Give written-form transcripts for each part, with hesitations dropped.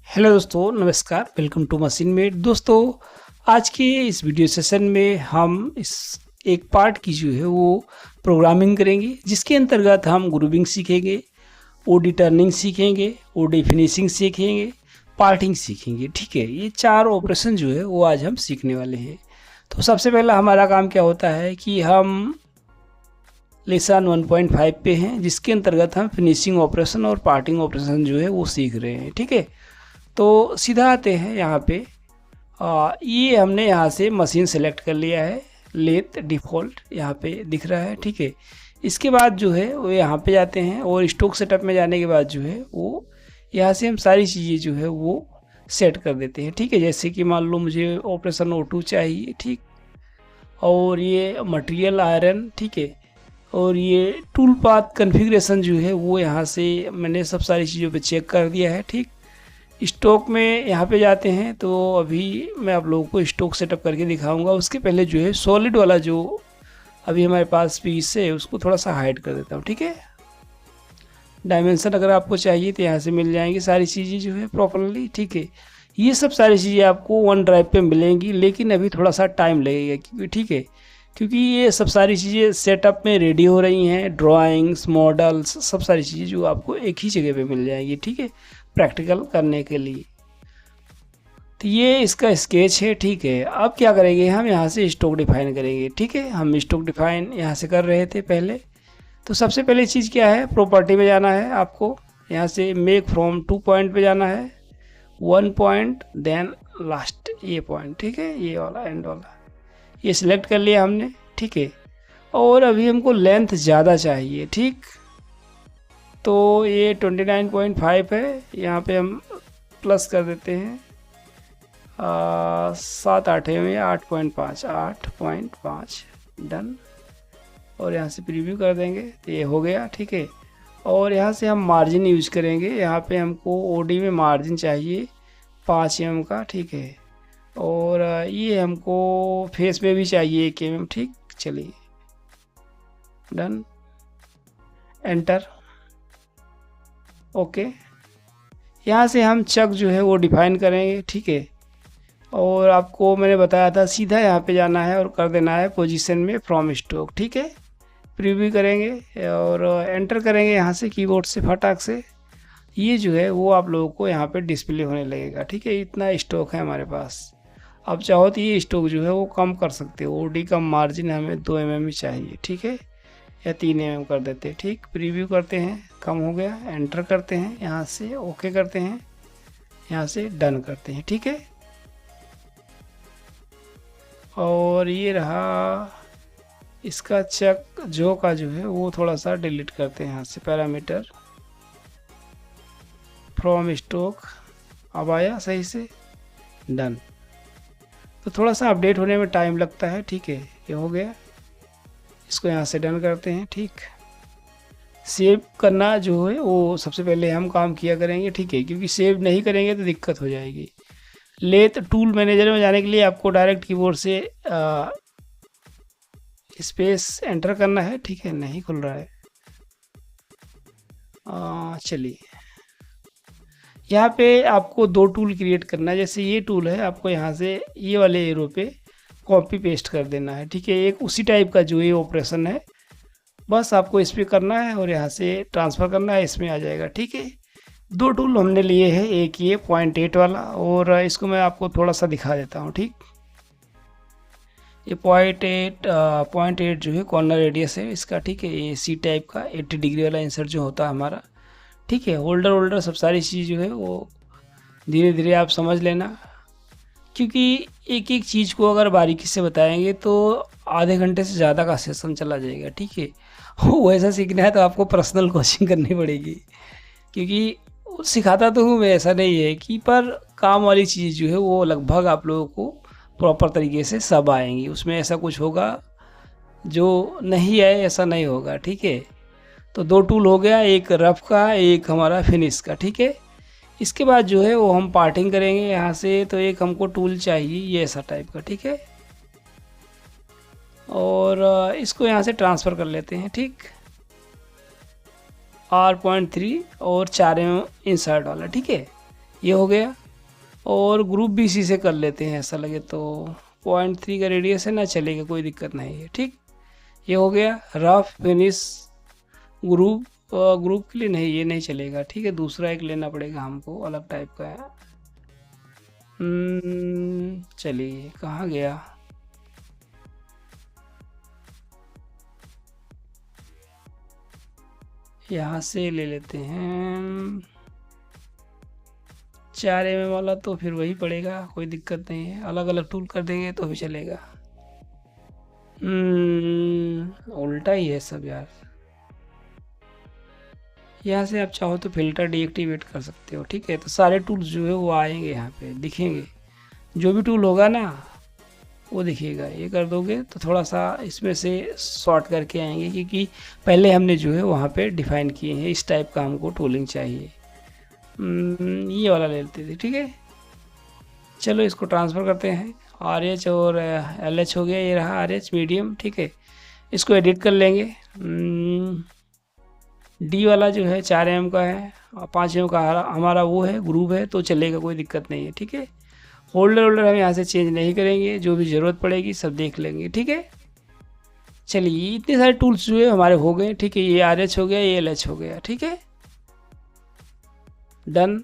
Hello दोस्तों, नमस्कार। Welcome to machine made. दोस्तों, आज के इस वीडियो सेशन में हम इस एक पार्ट की जो है वो प्रोग्रामिंग करेंगे, जिसके अंतर्गत हम ग्रुपिंग सीखेंगे, ओडी टर्निंग सीखेंगे, ओडी फिनिशिंग सीखेंगे, पार्टिंग सीखेंगे। ठीक है, ये चार ऑपरेशन जो है वो आज हम सीखने वाले हैं। तो सबसे पहला हमारा काम क्या होता है कि हम लेसन 1.5 पे हैं, जिसके अंतर्गत हम फिनिशिंग ऑपरेशन और पार्टिंग ऑपरेशन जो है वो सीख रहे हैं। ठीक है, तो सीधा आते हैं यहाँ पे। ये हमने यहाँ से मशीन सेलेक्ट कर लिया है, लेथ डिफ़ॉल्ट यहाँ पे दिख रहा है। ठीक है, इसके बाद जो है वो यहाँ पे जाते हैं और स्टॉक सेटअप में जाने के बाद जो है वो यहाँ से हम सारी चीज़ें जो है वो सेट कर देते हैं। ठीक है, जैसे कि मान लो मुझे ऑपरेशन O2 चाहिए, ठीक, और ये मटेरियल आयरन, ठीक है, और ये टूल पाथ कन्फिग्रेशन जो है वो यहाँ से मैंने सब सारी चीज़ों पे चेक कर दिया है। ठीक, स्टॉक में यहाँ पे जाते हैं तो अभी मैं आप लोगों को स्टॉक सेटअप करके दिखाऊंगा। उसके पहले जो है सॉलिड वाला जो अभी हमारे पास पीस है उसको थोड़ा सा हाइड कर देता हूँ। ठीक है, डायमेंशन अगर आपको चाहिए तो यहाँ से मिल जाएंगी सारी चीज़ें जो है प्रॉपरली। ठीक है, ये सब सारी चीज़ें आपको वन ड्राइव पे मिलेंगी, लेकिन अभी थोड़ा सा टाइम लगेगा क्योंकि ठीक है, क्योंकि ये सब सारी चीज़ें सेटअप में रेडी हो रही हैं। ड्राइंग्स, मॉडल्स, सब सारी चीज़ें जो आपको एक ही जगह पे मिल जाएंगी। ठीक है, प्रैक्टिकल करने के लिए। तो ये इसका स्केच है। ठीक है, अब क्या करेंगे, हम यहाँ से स्टॉक डिफाइन करेंगे। ठीक है, हम स्टॉक डिफाइन यहाँ से कर रहे थे पहले। तो सबसे पहले चीज़ क्या है, प्रॉपर्टी में जाना है आपको। यहाँ से मेक फ्रॉम 2 पॉइंट पे जाना है, 1 पॉइंट देन लास्ट ये पॉइंट। ठीक है, ये वाला एंड वाला ये सिलेक्ट कर लिया हमने। ठीक है, और अभी हमको लेंथ ज़्यादा चाहिए। ठीक, तो ये 29.5 है, यहाँ पे हम प्लस कर देते हैं 7 8 में 8.5 डन, और यहाँ से प्रीव्यू कर देंगे तो ये हो गया। ठीक है, और यहाँ से हम मार्जिन यूज करेंगे। यहाँ पे हमको ओडी में मार्जिन चाहिए 5 mm का। ठीक है, और ये हमको फेस में भी चाहिए 1 mm। ठीक, चलिए डन, एंटर, ओके। यहाँ से हम चक जो है वो डिफाइन करेंगे। ठीक है, और आपको मैंने बताया था सीधा यहाँ पे जाना है और कर देना है पोजीशन में फ्रॉम स्टॉक। ठीक है, प्रीव्यू करेंगे और एंटर करेंगे यहाँ से कीबोर्ड से फटाक से। ये जो है वो आप लोगों को यहाँ पे डिस्प्ले होने लगेगा। ठीक है, इतना स्टॉक है हमारे पास। अब चाहो तो ये स्टॉक जो है वो कम कर सकते हो। ओडी का मार्जिन हमें 2 mm ही चाहिए। ठीक है, या 3 mm कर देते हैं। ठीक, प्रीव्यू करते हैं, कम हो गया, एंटर करते हैं, यहाँ से ओके करते हैं, यहाँ से डन करते हैं। ठीक है, और ये रहा इसका चेक जो का जो है वो थोड़ा सा डिलीट करते हैं यहाँ से, पैरामीटर फ्रॉम स्टॉक। अब आया सही से, डन। तो थोड़ा सा अपडेट होने में टाइम लगता है। ठीक है, ये हो गया, इसको यहाँ से डन करते हैं। ठीक, सेव करना जो है वो सबसे पहले हम काम किया करेंगे। ठीक है, क्योंकि सेव नहीं करेंगे तो दिक्कत हो जाएगी। लेथ टूल मैनेजर में जाने के लिए आपको डायरेक्ट कीबोर्ड से स्पेस एंटर करना है। ठीक है, नहीं खुल रहा है। चलिए, यहाँ पे आपको 2 टूल क्रिएट करना है। जैसे ये टूल है, आपको यहाँ से ये वाले एरो पे कॉपी पेस्ट कर देना है। ठीक है, एक उसी टाइप का जो ये ऑपरेशन है, बस आपको इस पर करना है और यहाँ से ट्रांसफ़र करना है, इसमें आ जाएगा। ठीक है, 2 टूल हमने लिए हैं, एक ये 0.8 वाला, और इसको मैं आपको थोड़ा सा दिखा देता हूँ। ठीक, ये 0.8 जो है कॉर्नर रेडियस है इसका। ठीक है, ये सी टाइप का 80 डिग्री वाला इंसर्ट जो होता है हमारा। ठीक है, होल्डर सब सारी चीज़ जो है वो धीरे धीरे आप समझ लेना, क्योंकि एक एक चीज़ को अगर बारीकी से बताएंगे तो आधे घंटे से ज़्यादा का सेशन चला जाएगा। ठीक है, वैसा सीखना है तो आपको पर्सनल कोचिंग करनी पड़ेगी, क्योंकि सिखाता तो हूँ मैं, ऐसा नहीं है कि, पर काम वाली चीज़ जो है वो लगभग आप लोगों को प्रॉपर तरीके से सब आएंगी। उसमें ऐसा कुछ होगा जो नहीं है, ऐसा नहीं होगा। ठीक है, तो 2 टूल हो गया, एक रफ का, एक हमारा फिनिश का। ठीक है, इसके बाद जो है वो हम पार्टिंग करेंगे यहाँ से। तो एक हमको टूल चाहिए ये ऐसा टाइप का। ठीक है, और इसको यहाँ से ट्रांसफ़र कर लेते हैं। ठीक, R.3 और 4 mm इंसर्ट वाला। ठीक है, ये हो गया। और ग्रुप बी सी से कर लेते हैं ऐसा लगे तो। 0.3 का रेडियस है ना, चलेगा, कोई दिक्कत नहीं है। ठीक, ये हो गया रफ फिनिश ग्रुप। ग्रुप के लिए नहीं, ये नहीं चलेगा। ठीक है, दूसरा एक लेना पड़ेगा हमको, अलग टाइप का है। चलिए, कहाँ गया? यहाँ से ले लेते हैं 4 mm वाला, तो फिर वही पड़ेगा, कोई दिक्कत नहीं है। अलग अलग टूल कर देंगे तो भी चलेगा। उल्टा ही है सब यार। यहाँ से आप चाहो तो फिल्टर डीएक्टिवेट कर सकते हो। ठीक है, तो सारे टूल्स जो है वो आएंगे, यहाँ पे दिखेंगे। जो भी टूल होगा ना वो दिखेगा। ये कर दोगे तो थोड़ा सा इसमें से शॉर्ट करके आएंगे, क्योंकि पहले हमने जो है वहाँ पे डिफाइन किए हैं इस टाइप का हमको टूलिंग चाहिए। ये वाला ले लेते थे। ठीक है, चलो इसको ट्रांसफ़र करते हैं। RH और LH हो गया, ये रहा RH मीडियम। ठीक है, इसको एडिट कर लेंगे। D वाला जो है 4 mm का है और 5 mm का हमारा वो है, ग्रुप है, तो चलेगा, कोई दिक्कत नहीं है। ठीक है, होल्डर हम यहाँ से चेंज नहीं करेंगे, जो भी ज़रूरत पड़ेगी सब देख लेंगे। ठीक है, चलिए इतने सारे टूल्स जो है हमारे हो गए। ठीक है, ये RH हो गया, ये LH हो गया। ठीक है, डन।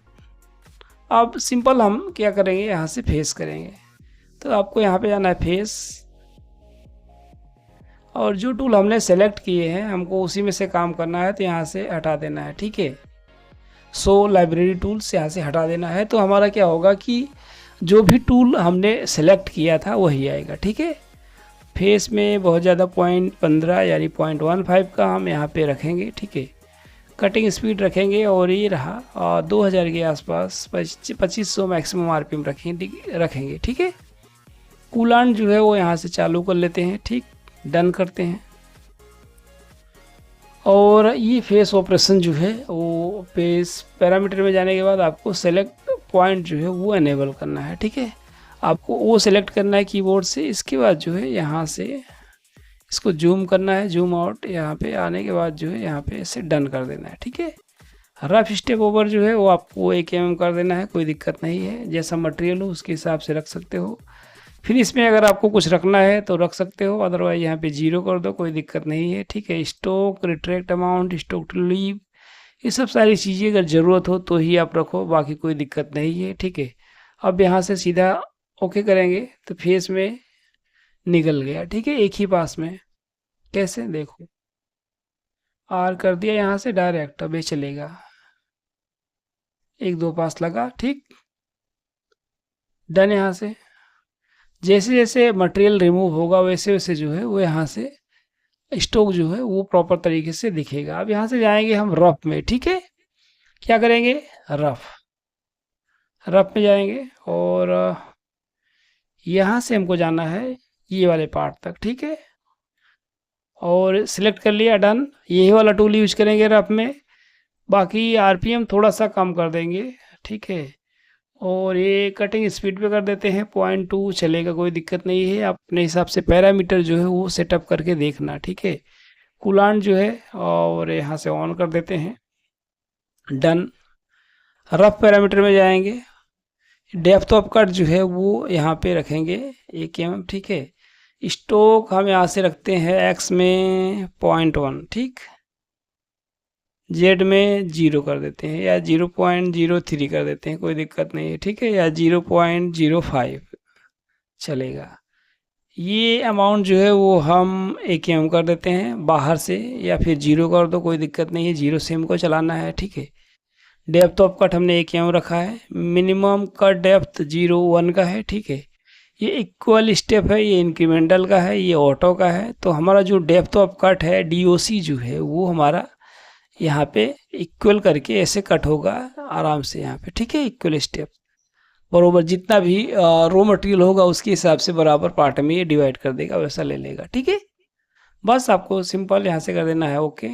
अब सिंपल हम क्या करेंगे, यहाँ से फेस करेंगे। तो आपको यहाँ पे जाना है फेस, और जो टूल हमने सेलेक्ट किए हैं हमको उसी में से काम करना है, तो यहाँ से हटा देना है। ठीक है, सो लाइब्रेरी टूल्स यहाँ से हटा देना है। तो हमारा क्या होगा कि जो भी टूल हमने सेलेक्ट किया था वही आएगा। ठीक है, फेस में बहुत ज़्यादा 0.15 यानी 0.15 का हम यहाँ पे रखेंगे। ठीक है, कटिंग स्पीड रखेंगे, और ये रहा 2000 के आसपास, 2500 मैक्सिमम RPM रखेंगे। ठीक है, कूलांट जो है वो यहाँ से चालू कर लेते हैं। ठीक, डन करते हैं। और ये फेस ऑपरेशन जो है वो फेस पैरामीटर में जाने के बाद आपको सेलेक्ट पॉइंट जो है वो एनेबल करना है। ठीक है, आपको वो सेलेक्ट करना है कीबोर्ड से। इसके बाद जो है यहाँ से इसको जूम करना है, जूम आउट। यहाँ पे आने के बाद जो है यहाँ पे इसे डन कर देना है। ठीक है, रफ स्टेप ओवर जो है वो आपको 1 mm कर देना है, कोई दिक्कत नहीं है। जैसा मटेरियल हो उसके हिसाब से रख सकते हो। फिर इसमें अगर आपको कुछ रखना है तो रख सकते हो, अदरवाइज यहाँ पे 0 कर दो, कोई दिक्कत नहीं है। ठीक है, stock, retract amount, stock to leave, ये सब सारी चीज़ें अगर ज़रूरत हो तो ही आप रखो, बाकी कोई दिक्कत नहीं है। ठीक है, अब यहाँ से सीधा ओके करेंगे तो फेस में निकल गया। ठीक है, एक ही पास में। कैसे, देखो, R कर दिया यहाँ से डायरेक्ट, अब ये चलेगा। 1-2 पास लगा। ठीक, डन। यहाँ से जैसे जैसे मटेरियल रिमूव होगा वैसे वैसे जो है वो यहाँ से स्टॉक जो है वो प्रॉपर तरीके से दिखेगा। अब यहाँ से जाएंगे हम रफ में। ठीक है, क्या करेंगे, रफ में जाएंगे, और यहाँ से हमको जाना है ये वाले पार्ट तक। ठीक है, और सिलेक्ट कर लिया, डन। यही वाला टूल यूज करेंगे रफ में। बाकी RPM थोड़ा सा कम कर देंगे। ठीक है, और ये कटिंग स्पीड पे कर देते हैं 0.2, चलेगा, कोई दिक्कत नहीं है। आप अपने हिसाब से पैरामीटर जो है वो सेटअप करके देखना। ठीक है, कूलांट जो है और यहाँ से ऑन कर देते हैं, डन। रफ पैरामीटर में जाएंगे, डेप्थ ऑफ कट जो है वो यहाँ पे रखेंगे 1 mm। ठीक है, स्टोक हम यहाँ से रखते हैं X में 0.1। ठीक, Z में 0 कर देते हैं, या 0.03 कर देते हैं, कोई दिक्कत नहीं है। ठीक है, या 0.05 चलेगा। ये अमाउंट जो है वो हम 1 mm कर देते हैं बाहर से, या फिर 0 कर दो, कोई दिक्कत नहीं है। 0 से हमको चलाना है। ठीक है, डेप्थ ऑफ कट हमने 1 mm रखा है। मिनिमम कट डेप्थ 0.1 का है। ठीक है, ये इक्वल स्टेप है, ये इंक्रीमेंटल का है, ये ऑटो का है। तो हमारा जो डेप्थ ऑफ कट है DOC जो है वो हमारा यहाँ पे इक्वल करके ऐसे कट होगा आराम से यहाँ पे। ठीक है, इक्वल स्टेप बरोबर, जितना भी रॉ मटेरियल होगा उसके हिसाब से बराबर पार्ट में ये डिवाइड कर देगा, वैसा ले लेगा। ठीक है, बस आपको सिंपल यहाँ से कर देना है ओके।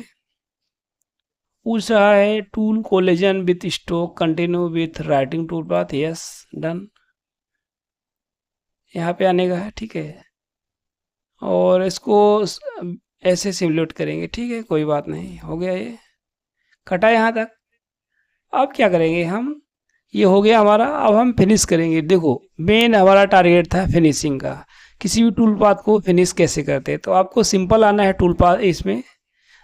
पूछ रहा है tool collagen with stroke continue with writing tool path, yes, done. यहाँ पे आने का है। ठीक है, और इसको ऐसे सिमुलेट करेंगे। ठीक है, कोई बात नहीं, हो गया, ये कटा यहाँ तक। अब क्या करेंगे हम, ये हो गया हमारा। अब हम फिनिश करेंगे। देखो मेन हमारा टारगेट था फिनिशिंग का, किसी भी टूल पाथ को फिनिश कैसे करते हैं। तो आपको सिंपल आना है टूल पाथ इसमें,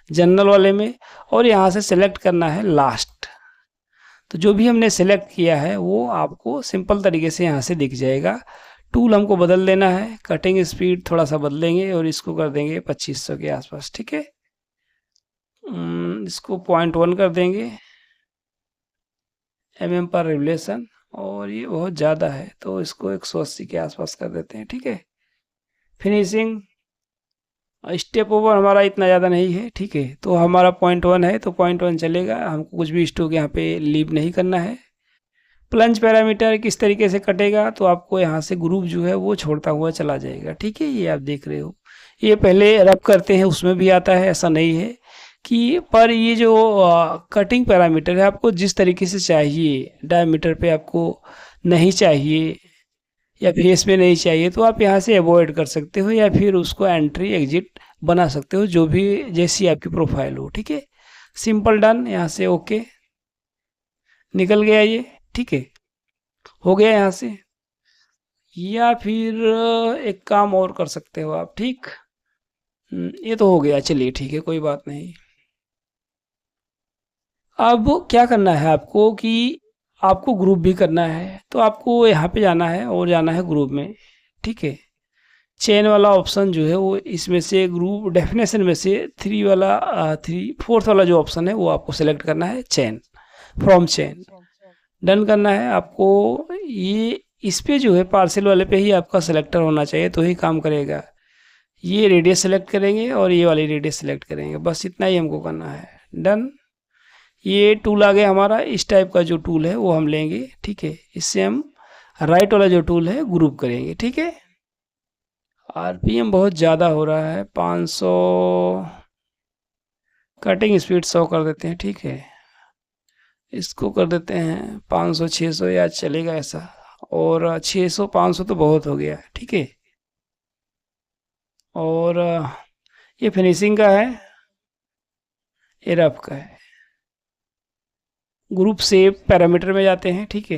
जनरल वाले में, और यहाँ से सेलेक्ट करना है लास्ट। तो जो भी हमने सेलेक्ट किया है वो आपको सिंपल तरीके से यहाँ से दिख जाएगा। टूल हमको बदल देना है, कटिंग स्पीड थोड़ा सा बदलेंगे और इसको कर देंगे 2500 के आसपास, ठीक है। इसको 0.1 कर देंगे पर रिवोल्यूशन, और ये बहुत ज़्यादा है तो इसको 180 के आसपास कर देते हैं, ठीक है। फिनिशिंग स्टेप ओवर हमारा इतना ज़्यादा नहीं है, ठीक है, तो हमारा 0.1 है तो 0.1 चलेगा, हमको कुछ भी स्ट्रोक यहाँ पे लीव नहीं करना है। प्लंज पैरामीटर किस तरीके से कटेगा, तो आपको यहाँ से ग्रुप जो है वो छोड़ता हुआ चला जाएगा, ठीक है। ये आप देख रहे हो, ये पहले रब करते हैं उसमें भी आता है, ऐसा नहीं है कि, पर ये जो कटिंग पैरामीटर है आपको जिस तरीके से चाहिए, डायमीटर पे आपको नहीं चाहिए या फेस पे नहीं चाहिए, तो आप यहाँ से अवॉइड कर सकते हो या फिर उसको एंट्री एग्जिट बना सकते हो, जो भी जैसी आपकी प्रोफाइल हो, ठीक है। सिंपल डन, यहाँ से ओके, निकल गया ये, ठीक है, हो गया यहाँ से। या फिर एक काम और कर सकते हो आप, ठीक। ये तो हो गया, चलिए ठीक है, कोई बात नहीं। अब क्या करना है आपको कि आपको ग्रुप भी करना है, तो आपको यहाँ पे जाना है और जाना है ग्रुप में, ठीक है। चेन वाला ऑप्शन जो है वो इसमें से ग्रुप डेफिनेशन में से 4th वाला जो ऑप्शन है वो आपको सेलेक्ट करना है, चेन, फ्रॉम चेन, डन करना है आपको। ये इस पे जो है पार्सल वाले पे ही आपका सेलेक्टर होना चाहिए तो ही काम करेगा। ये रेडियस सेलेक्ट करेंगे और ये वाली रेडियस सेलेक्ट करेंगे, बस इतना ही हमको करना है, डन। ये टूल आ गया हमारा, इस टाइप का जो टूल है वो हम लेंगे, ठीक है। इससे हम राइट वाला जो टूल है ग्रुप करेंगे, ठीक है। आरपीएम बहुत ज़्यादा हो रहा है, 500, कटिंग स्पीड 100 कर देते हैं, ठीक है। इसको कर देते हैं 500 600 या चलेगा ऐसा, और 600 500 तो बहुत हो गया, ठीक है। और ये फिनिशिंग का है, ये रफ का है। ग्रुप शेप पैरामीटर में जाते हैं, ठीक है।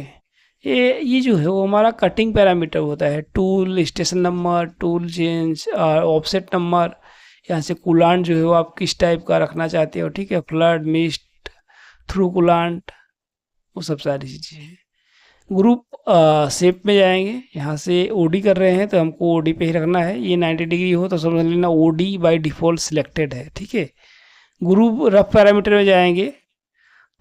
ये जो है वो हमारा कटिंग पैरामीटर होता है, tool station number, tool change, offset number, यहाँ से कूलांट जो है वो आप किस टाइप का रखना चाहते हो, ठीक है, फ्लड, मिस्ट, थ्रू कूलांट, वो सब सारी चीज़ें हैं। ग्रुप शेप में जाएंगे, यहाँ से ओडी कर रहे हैं तो हमको ओडी पे ही रखना है। ये 90 डिग्री हो तो समझ लेना ओडी बाय डिफ़ॉल्ट सिलेक्टेड है, ठीक है। ग्रुप रफ पैरामीटर में जाएंगे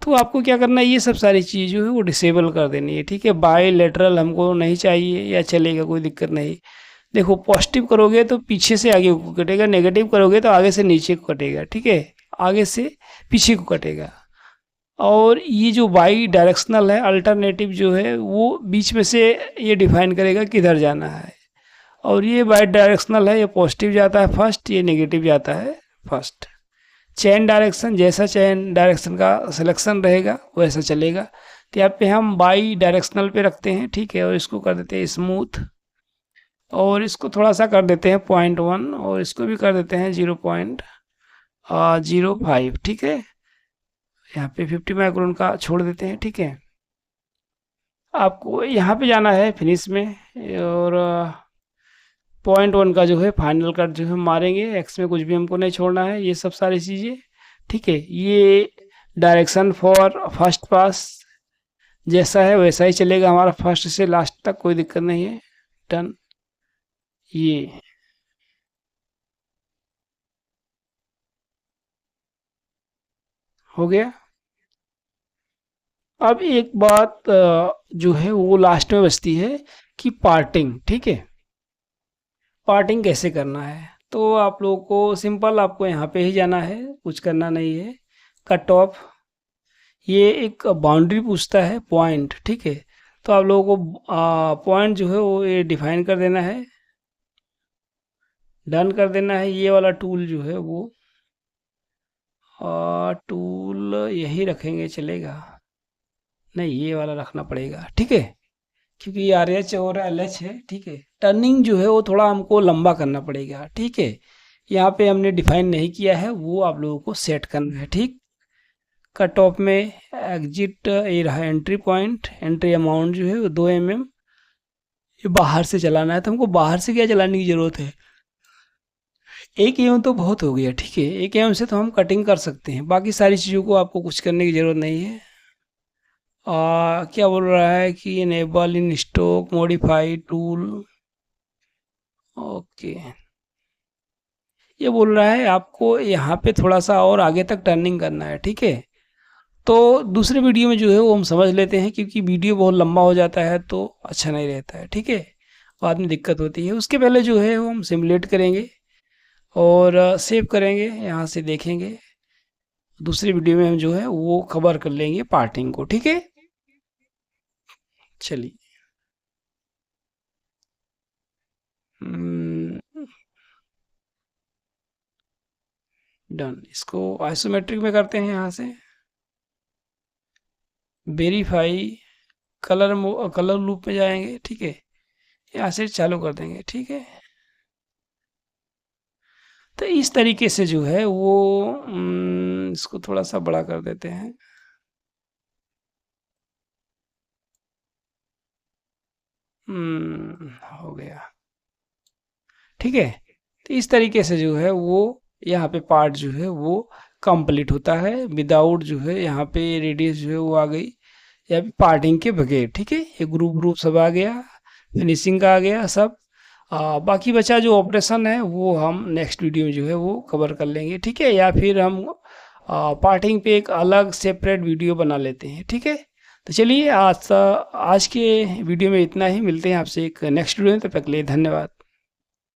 तो आपको क्या करना है, ये सब सारी चीज़ जो है वो डिसेबल कर देनी है, ठीक है। बाई लेटरल हमको नहीं चाहिए, या चलेगा, कोई दिक्कत नहीं। देखो पॉजिटिव करोगे तो पीछे से आगे को कटेगा, नेगेटिव करोगे तो आगे से नीचे को कटेगा, ठीक है, आगे से पीछे को कटेगा। और ये जो बाई डायरेक्शनल है, अल्टरनेटिव जो है वो बीच में से ये डिफाइन करेगा किधर जाना है। और ये बाई डायरेक्शनल है, ये पॉजिटिव जाता है फर्स्ट, ये नेगेटिव जाता है फर्स्ट। चेन डायरेक्शन, जैसा चेन डायरेक्शन का सिलेक्शन रहेगा वैसा चलेगा। तो यहाँ पे हम बाई डायरेक्शनल पे रखते हैं, ठीक है, और इसको कर देते हैं स्मूथ, और इसको थोड़ा सा कर देते हैं 0.1, और इसको भी कर देते हैं 0.05, ठीक है। यहाँ पे 50 माइक्रोन का छोड़ देते हैं, ठीक है। आपको यहाँ पे जाना है फिनिश में, और 0.1 का जो है फाइनल कट जो है मारेंगे, एक्स में कुछ भी हमको नहीं छोड़ना है, ये सब सारी चीज़ें, ठीक है। ये डायरेक्शन फॉर फर्स्ट पास जैसा है वैसा ही चलेगा हमारा, फर्स्ट से लास्ट तक, कोई दिक्कत नहीं है, डन। ये हो गया। अब एक बात जो है वो लास्ट में बचती है कि पार्टिंग, ठीक है, पार्टिंग कैसे करना है। तो आप लोगों को सिंपल, आपको यहाँ पे ही जाना है, कुछ करना नहीं है। कट ऑफ, ये एक बाउंड्री पूछता है, पॉइंट, ठीक है। तो आप लोगों को पॉइंट जो है वो ये डिफाइन कर देना है, डन कर देना है। ये वाला टूल जो है वो टूल यही रखेंगे, चलेगा नहीं, ये वाला रखना पड़ेगा, ठीक है, क्योंकि ये RH और LH है, ठीक है। टर्निंग जो है वो थोड़ा हमको लंबा करना पड़ेगा, ठीक है। यहाँ पे हमने डिफाइन नहीं किया है, वो आप लोगों को सेट करना है, ठीक। कट ऑफ में एग्जिट ये रहा एंट्री पॉइंट, एंट्री अमाउंट जो है वो 2 mm। ये बाहर से चलाना है, तो हमको बाहर से क्या चलाने की ज़रूरत है, 1 mm तो बहुत हो गया, ठीक है। 1 mm से तो हम कटिंग कर सकते हैं, बाकी सारी चीज़ों को आपको कुछ करने की ज़रूरत नहीं है। क्या बोल रहा है कि enable in stock modify tool, okay. ये बोल रहा है आपको यहाँ पे थोड़ा सा और आगे तक टर्निंग करना है, ठीक है। तो दूसरे वीडियो में जो है वो हम समझ लेते हैं, क्योंकि वीडियो बहुत लंबा हो जाता है तो अच्छा नहीं रहता है, ठीक है, बाद में दिक्कत होती है। उसके पहले जो है वो हम सिमुलेट करेंगे और सेव करेंगे, यहाँ से देखेंगे। दूसरी वीडियो में हम जो है वो कवर कर लेंगे पार्टिंग को, ठीक है। चलिए डन, इसको आइसोमेट्रिक में करते हैं। यहाँ से वेरीफाई कलर लूप में जाएंगे, ठीक है, यहाँ से चालू कर देंगे, ठीक है। तो इस तरीके से जो है वो इसको थोड़ा सा बड़ा कर देते हैं। हो गया, ठीक है। तो इस तरीके से जो है वो यहाँ पे पार्ट जो है वो कंप्लीट होता है विदाउट जो है यहाँ पे रेडियस जो है वो आ गई या पार्टिंग के बगैर, ठीक है। ये ग्रुप सब आ गया, फिनिशिंग का आ गया सब। बाकी बचा जो ऑपरेशन है वो हम नेक्स्ट वीडियो में जो है वो कवर कर लेंगे, ठीक है, या फिर हम पार्टिंग पे एक अलग सेपरेट वीडियो बना लेते हैं, ठीक है। तो चलिए आज के वीडियो में इतना ही, मिलते हैं आपसे एक नेक्स्ट वीडियो में, तब तक के लिए धन्यवाद।